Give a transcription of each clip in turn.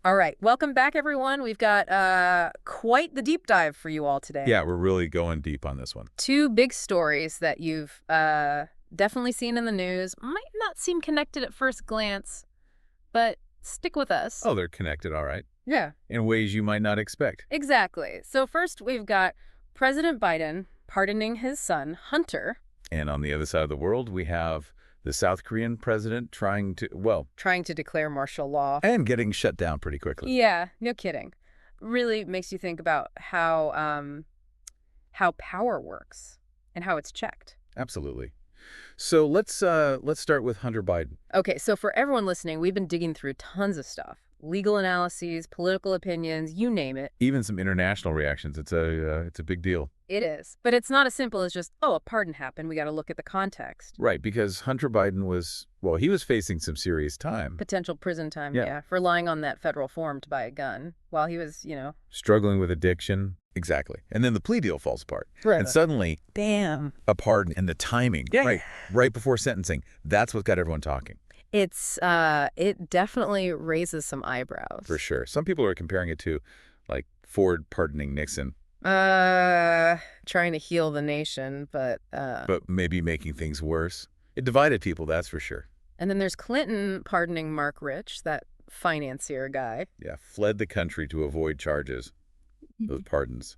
All right. Welcome back, everyone. We've got quite the deep dive for you all today. Yeah, we're really going deep on this one. Two big stories that you've definitely seen in the news. Might not seem connected at first glance, but stick with us. Oh, they're connected, all right. Yeah. In ways you might not expect. Exactly. So first, we've got President Biden pardoning his son, Hunter. And on the other side of the world, we have the South Korean president trying to declare martial law. and getting shut down pretty quickly. Yeah, no kidding. Really makes you think about how power works and how it's checked. Absolutely. So let's start with Hunter Biden. Okay, so for everyone listening, we've been digging through tons of stuff. Legal analyses, political opinions, you name it. Even some international reactions. It's a big deal. It is. But it's not as simple as just, oh, a pardon happened. We got to look at the context. Right, because Hunter Biden was facing some serious time. Potential prison time, Yeah. yeah, for lying on that federal form to buy a gun while he was, Struggling with addiction. Exactly. And then the plea deal falls apart. Right. And suddenly, Bam. a pardon and the timing. Yeah. Right before sentencing. That's what got everyone talking. It definitely raises some eyebrows. For sure. Some people are comparing it to, like, Ford pardoning Nixon. Trying to heal the nation, but maybe making things worse. It divided people, that's for sure. And then there's Clinton pardoning Mark Rich, that financier guy. Yeah, fled the country to avoid charges. Those pardons.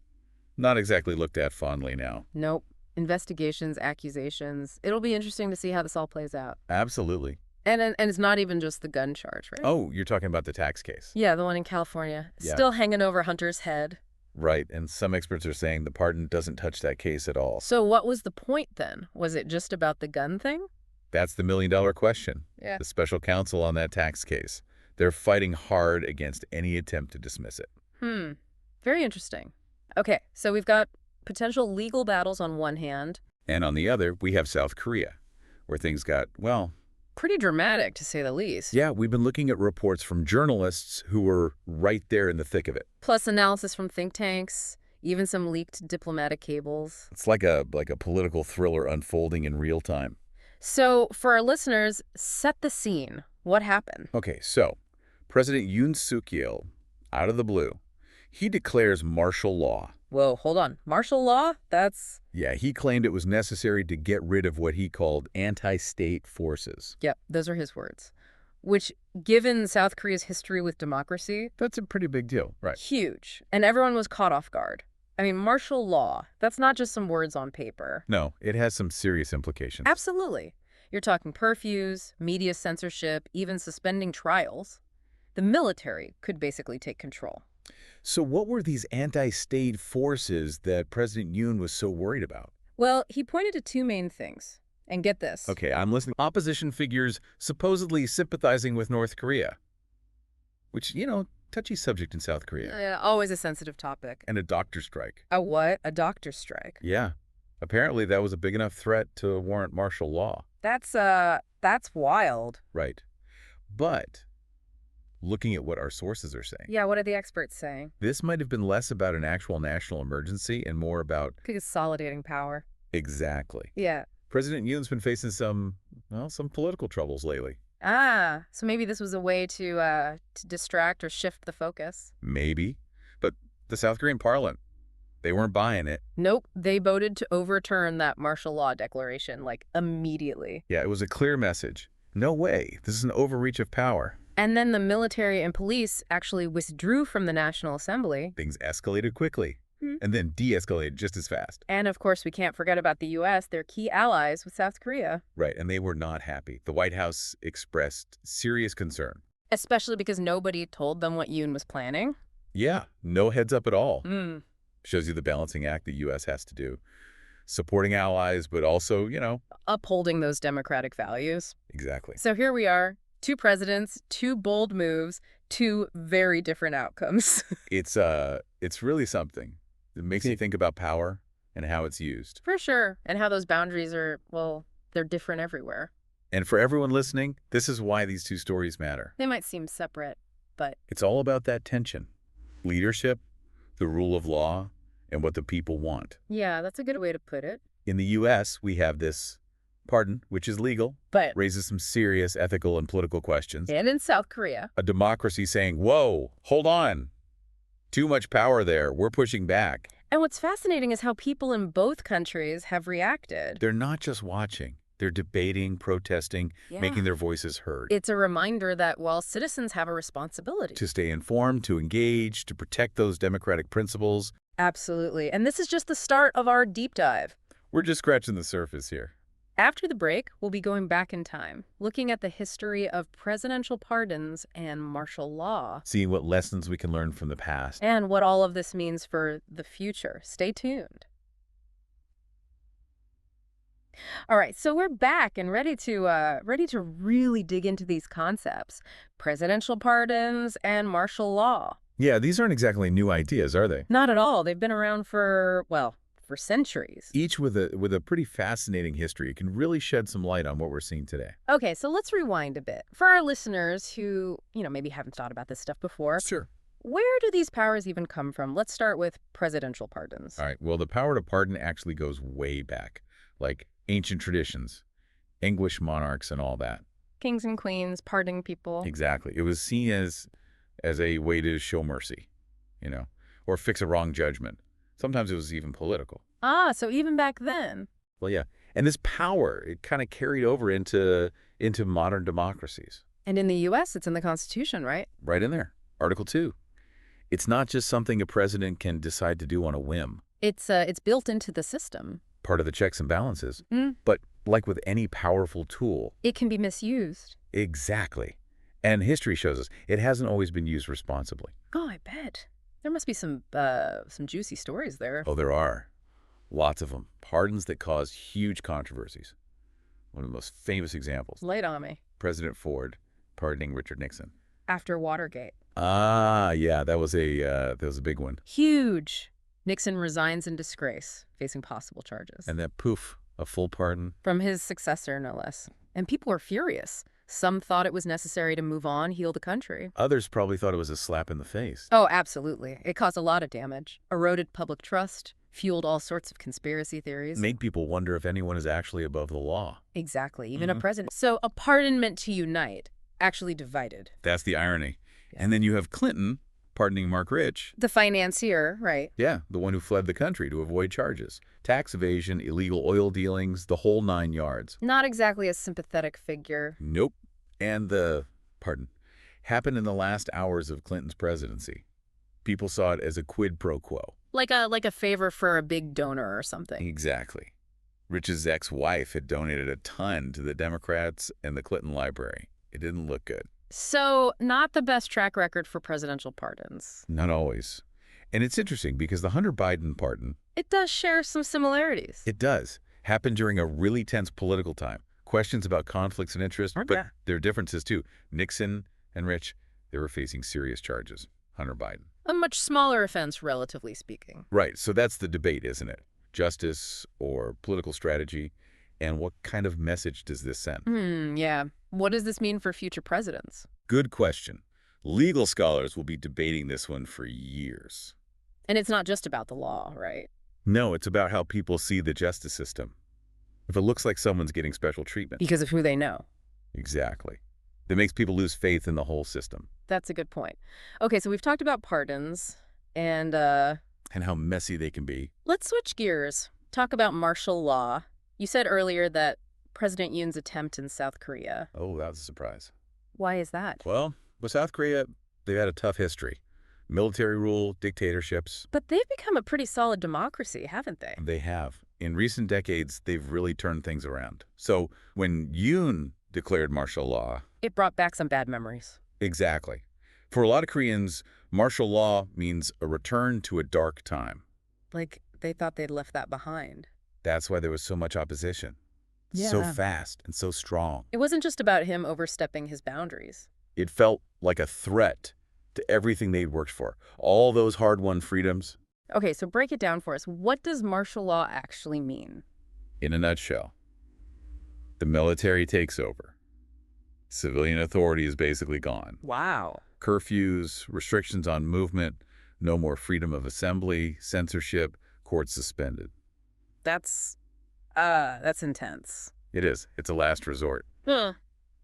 Not exactly looked at fondly now. Nope. Investigations, accusations. It'll be interesting to see how this all plays out. Absolutely. And it's not even just the gun charge, right? Oh, you're talking about the tax case. Yeah, the one in California. Yeah. Still hanging over Hunter's head. Right, and some experts are saying the pardon doesn't touch that case at all. So what was the point then? Was it just about the gun thing? That's the million-dollar question. Yeah. The special counsel on that tax case. They're fighting hard against any attempt to dismiss it. Very interesting. Okay, so we've got potential legal battles on one hand. And on the other, we have South Korea, where things got, pretty dramatic, to say the least. Yeah, we've been looking at reports from journalists who were right there in the thick of it. Plus analysis from think tanks, even some leaked diplomatic cables. It's like a political thriller unfolding in real time. So, for our listeners, set the scene. What happened? Okay, so President Yoon Suk-yeol, out of the blue, he declares martial law. Whoa, hold on. Martial law? Yeah, he claimed it was necessary to get rid of what he called anti-state forces. Yep, those are his words. Which, given South Korea's history with democracy... That's a pretty big deal, right? Huge. And everyone was caught off guard. I mean, martial law, that's not just some words on paper. No, it has some serious implications. Absolutely. You're talking curfews, media censorship, even suspending trials. The military could basically take control. So what were these anti-state forces that President Yoon was so worried about? Well, he pointed to two main things. And get this. Okay, I'm listening. Opposition figures supposedly sympathizing with North Korea. Which, touchy subject in South Korea. Always a sensitive topic. And a doctor strike. A what? A doctor strike? Yeah. Apparently that was a big enough threat to warrant martial law. That's wild. Right. But looking at what our sources are saying. Yeah, what are the experts saying? This might have been less about an actual national emergency and more about consolidating power. Exactly. Yeah. President Yoon's been facing some political troubles lately. So maybe this was a way to distract or shift the focus. Maybe. But the South Korean parliament, they weren't buying it. Nope. They voted to overturn that martial law declaration, immediately. Yeah, it was a clear message. No way. This is an overreach of power. And then the military and police actually withdrew from the National Assembly. Things escalated quickly. And then de-escalated just as fast. And of course, we can't forget about the U.S., they're key allies with South Korea. Right, and they were not happy. The White House expressed serious concern. Especially because nobody told them what Yoon was planning. Yeah, no heads up at all. Shows you the balancing act the U.S. has to do. Supporting allies, but also, upholding those democratic values. Exactly. So here we are, two presidents, two bold moves, two very different outcomes. It's really something. It makes you think about power and how it's used. For sure. And how those boundaries are, they're different everywhere. And for everyone listening, this is why these two stories matter. They might seem separate, but... It's all about that tension. Leadership, the rule of law, and what the people want. Yeah, that's a good way to put it. In the U.S., we have this Pardon, which is legal, But raises some serious ethical and political questions. and in South Korea. A democracy saying, whoa, hold on. Too much power there. We're pushing back. And what's fascinating is how people in both countries have reacted. They're not just watching. They're debating, protesting, making their voices heard. It's a reminder that, well, citizens have a responsibility. To stay informed, to engage, to protect those democratic principles. Absolutely. And this is just the start of our deep dive. We're just scratching the surface here. After the break, we'll be going back in time, looking at the history of presidential pardons and martial law. Seeing what lessons we can learn from the past. And what all of this means for the future. Stay tuned. All right, so we're back and ready to really dig into these concepts. Presidential pardons and martial law. Yeah, these aren't exactly new ideas, are they? Not at all. They've been around for, well, for centuries. Each with a pretty fascinating history. It can really shed some light on what we're seeing today. Okay, so let's rewind a bit. For our listeners who, maybe haven't thought about this stuff before, Sure. where do these powers even come from? Let's start with presidential pardons. All right, well, the power to pardon actually goes way back, like ancient traditions, English monarchs and all that. Kings and queens pardoning people. Exactly. It was seen as a way to show mercy, or fix a wrong judgment. Sometimes it was even political. Ah, so even back then. Well, yeah. And this power, it kind of carried over into modern democracies. And in the U.S., it's in the Constitution, right? Right in there. Article 2. It's not just something a president can decide to do on a whim. It's built into the system. Part of the checks and balances. But like with any powerful tool. It can be misused. Exactly. And history shows us it hasn't always been used responsibly. Oh, I bet. There must be some juicy stories there. Oh, there are. Lots of them. Pardons that caused huge controversies. One of the most famous examples. Lay it on me. President Ford pardoning Richard Nixon. After Watergate. Ah, yeah, that was a big one. Huge. Nixon resigns in disgrace, facing possible charges. And then poof, a full pardon. From his successor, no less. And people were furious. Some thought it was necessary to move on, heal the country. Others probably thought it was a slap in the face. Oh, absolutely. It caused a lot of damage. Eroded public trust, fueled all sorts of conspiracy theories. Made people wonder if anyone is actually above the law. Exactly, even a president. So a pardon meant to unite, actually divided. That's the irony. Yeah. And then you have Clinton pardoning Mark Rich. The financier, right. Yeah, the one who fled the country to avoid charges. Tax evasion, illegal oil dealings, the whole 9 yards. Not exactly a sympathetic figure. Nope. And the pardon happened in the last hours of Clinton's presidency. People saw it as a quid pro quo. Like a favor for a big donor or something. Exactly. Rich's ex-wife had donated a ton to the Democrats and the Clinton Library. It didn't look good. So, not the best track record for presidential pardons. Not always. And it's interesting because the Hunter Biden pardon... It does share some similarities. It does. Happened during a really tense political time. Questions about conflicts of interest, but there are differences too. Nixon and Rich, they were facing serious charges. Hunter Biden. A much smaller offense, relatively speaking. Right. So that's the debate, isn't it? Justice or political strategy. And what kind of message does this send? Yeah. What does this mean for future presidents? Good question. Legal scholars will be debating this one for years. And it's not just about the law, right? No, it's about how people see the justice system. If it looks like someone's getting special treatment. Because of who they know. Exactly. That makes people lose faith in the whole system. That's a good point. Okay, so we've talked about pardons and how messy they can be. Let's switch gears. Talk about martial law. You said earlier that President Yoon's attempt in South Korea. Oh, that was a surprise. Why is that? Well, with South Korea, they've had a tough history. Military rule, dictatorships. But they've become a pretty solid democracy, haven't they? They have. In recent decades, they've really turned things around. So when Yoon declared martial law... It brought back some bad memories. Exactly. For a lot of Koreans, martial law means a return to a dark time. Like they thought they'd left that behind. That's why there was so much opposition. Yeah. So fast and so strong. It wasn't just about him overstepping his boundaries. It felt like a threat to everything they'd worked for. All those hard-won freedoms. Okay, so break it down for us. What does martial law actually mean? In a nutshell, the military takes over. Civilian authority is basically gone. Wow. Curfews, restrictions on movement, no more freedom of assembly, censorship, courts suspended. That's intense. It is. It's a last resort. Huh.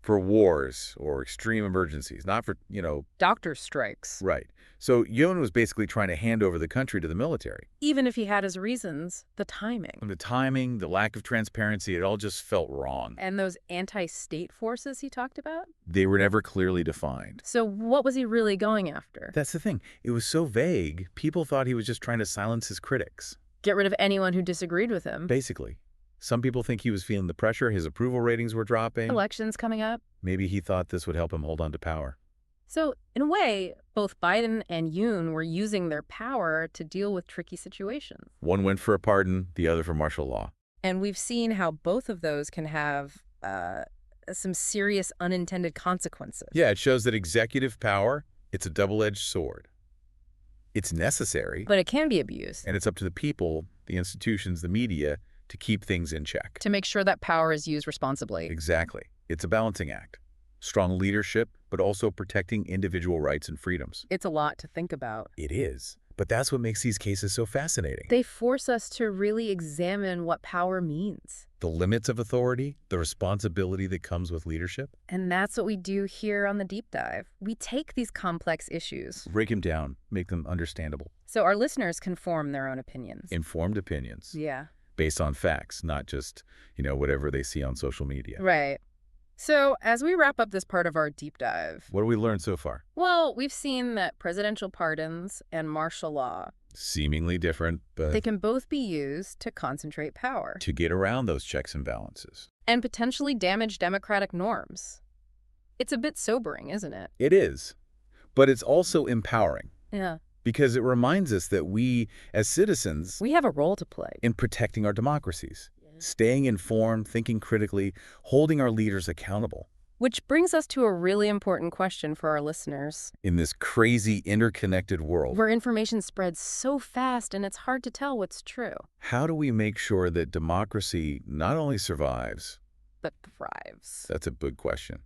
For wars or extreme emergencies, not for, Doctor strikes. Right. So Yoon was basically trying to hand over the country to the military. Even if he had his reasons, the timing. And the timing, the lack of transparency, it all just felt wrong. And those anti-state forces he talked about? They were never clearly defined. So what was he really going after? That's the thing. It was so vague, people thought he was just trying to silence his critics. Get rid of anyone who disagreed with him. Basically. Some people think he was feeling the pressure, his approval ratings were dropping. Elections coming up. Maybe he thought this would help him hold on to power. So, in a way, both Biden and Yoon were using their power to deal with tricky situations. One went for a pardon, the other for martial law. And we've seen how both of those can have some serious unintended consequences. Yeah, it shows that executive power, it's a double-edged sword. It's necessary. But it can be abused. And it's up to the people, the institutions, the media, to keep things in check. To make sure that power is used responsibly. Exactly. It's a balancing act. Strong leadership, but also protecting individual rights and freedoms. It's a lot to think about. It is. But that's what makes these cases so fascinating. They force us to really examine what power means. The limits of authority, the responsibility that comes with leadership. And that's what we do here on the Deep Dive. We take these complex issues, Break them down, make them understandable. so our listeners can form their own opinions. Informed opinions. Yeah. Based on facts, not just, whatever they see on social media. Right. So, as we wrap up this part of our deep dive, What have we learned so far? well, we've seen that presidential pardons and martial law, Seemingly different, but they can both be used to concentrate power to get around those checks and balances. and potentially damage democratic norms. It's a bit sobering, isn't it? It is. But it's also empowering Yeah. because it reminds us that we, as citizens, We have a role to play. in protecting our democracies, staying informed, thinking critically, holding our leaders accountable. Which brings us to a really important question for our listeners. In this crazy, interconnected world, Where information spreads so fast and it's hard to tell what's true, how do we make sure that democracy not only survives? but thrives. That's a big question.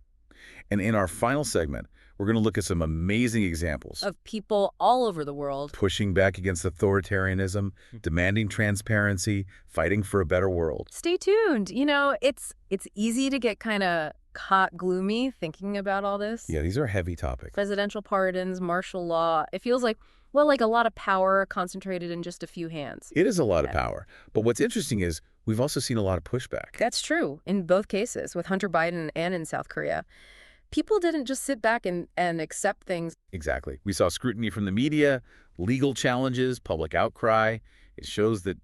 And in our final segment, we're going to look at some amazing examples Of people all over the world. pushing back against authoritarianism, demanding transparency, fighting for a better world. Stay tuned. It's easy to get kind of caught gloomy thinking about all this. Yeah, these are heavy topics. Presidential pardons, martial law. It feels like a lot of power concentrated in just a few hands. It is a lot of power. But what's interesting is we've also seen a lot of pushback. That's true in both cases, with Hunter Biden and in South Korea. People didn't just sit back and accept things. Exactly. We saw scrutiny from the media, legal challenges, public outcry. It shows that,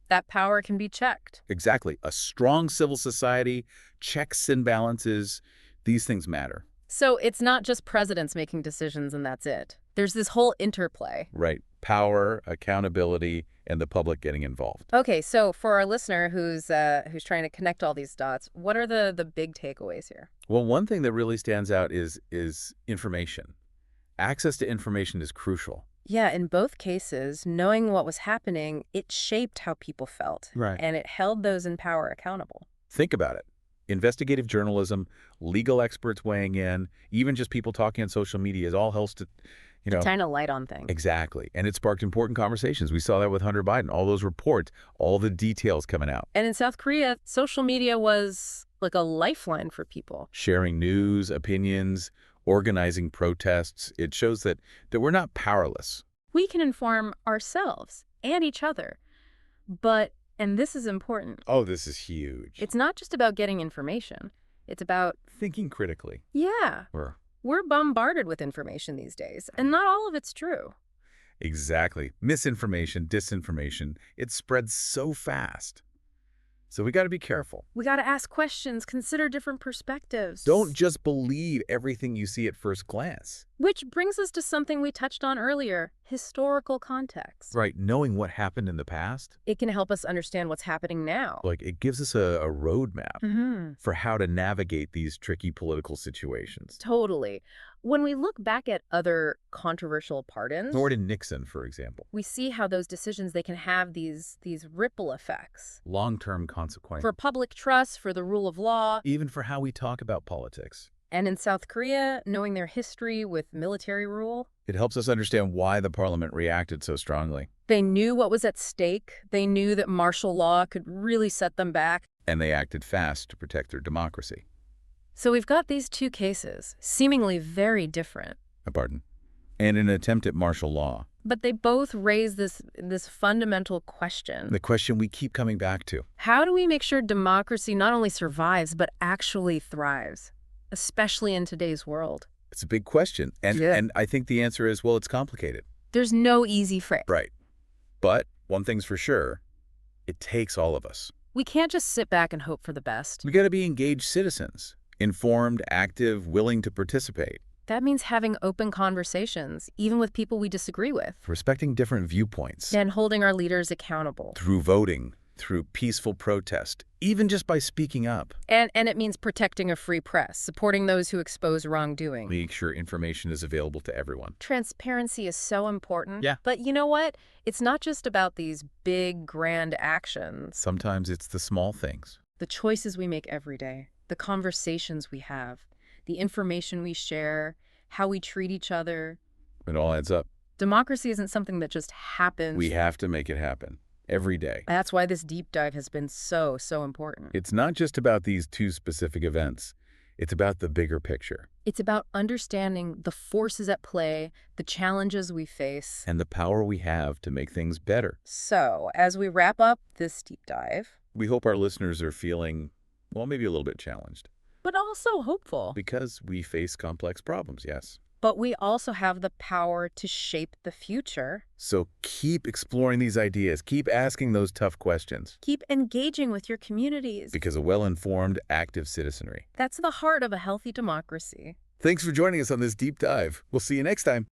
That power can be checked. exactly, a strong civil society, checks and balances, these things matter. So it's not just presidents making decisions and that's it. There's this whole interplay. Right. Power, accountability, and the public getting involved. Okay, so for our listener who's trying to connect all these dots, what are the big takeaways here? Well, one thing that really stands out is information. Access to information is crucial. Yeah, in both cases, knowing what was happening, it shaped how people felt. Right. And it held those in power accountable. Think about it. Investigative journalism, legal experts weighing in, even just people talking on social media is all helps to, Shine a light on things. Exactly. And it sparked important conversations. We saw that with Hunter Biden, all those reports, all the details coming out. And in South Korea, social media was like a lifeline for people. Sharing news, opinions, organizing protests. It shows that we're not powerless. We can inform ourselves and each other. But, and this is important, Oh, this is huge. it's not just about getting information. It's about, Thinking critically. yeah, we're bombarded with information these days, and not all of it's true. Exactly. Misinformation, disinformation, it spreads so fast. So we got to be careful. We got to ask questions, consider different perspectives. Don't just believe everything you see at first glance. Which brings us to something we touched on earlier, historical context. Right. Knowing what happened in the past, It can help us understand what's happening now. it gives us a roadmap Mm-hmm. for how to navigate these tricky political situations. Totally. When we look back at other controversial pardons, Gordon Nixon, for example. we see how those decisions, they can have these ripple effects. Long-term consequences. For public trust, for the rule of law. Even for how we talk about politics. And in South Korea, knowing their history with military rule, It helps us understand why the parliament reacted so strongly. they knew what was at stake. They knew that martial law could really set them back. and they acted fast to protect their democracy. So we've got these two cases, seemingly very different. Pardon. And an attempt at martial law. But they both raise this fundamental question. The question we keep coming back to. How do we make sure democracy not only survives, but actually thrives, especially in today's world? It's a big question. And I think the answer is, well, it's complicated. There's no easy fix. Right. But one thing's for sure, it takes all of us. We can't just sit back and hope for the best. We got to be engaged citizens, informed, active, willing to participate. That means having open conversations, even with people we disagree with. Respecting different viewpoints. And holding our leaders accountable. Through voting, through peaceful protest, even just by speaking up. And it means protecting a free press, supporting those who expose wrongdoing. Make sure information is available to everyone. Transparency is so important. Yeah. But you know what? It's not just about these big, grand actions. Sometimes it's the small things. The choices we make every day, the conversations we have, the information we share, how we treat each other. It all adds up. Democracy isn't something that just happens. We have to make it happen every day. That's why this deep dive has been so important. It's not just about these two specific events. It's about the bigger picture. It's about understanding the forces at play, the challenges we face, and the power we have to make things better. So, as we wrap up this deep dive, we hope our listeners are feeling, well, maybe a little bit challenged. But also hopeful. Because we face complex problems, yes. But we also have the power to shape the future. So keep exploring these ideas. Keep asking those tough questions. Keep engaging with your communities. Because a well-informed, active citizenry. That's the heart of a healthy democracy. Thanks for joining us on this deep dive. We'll see you next time.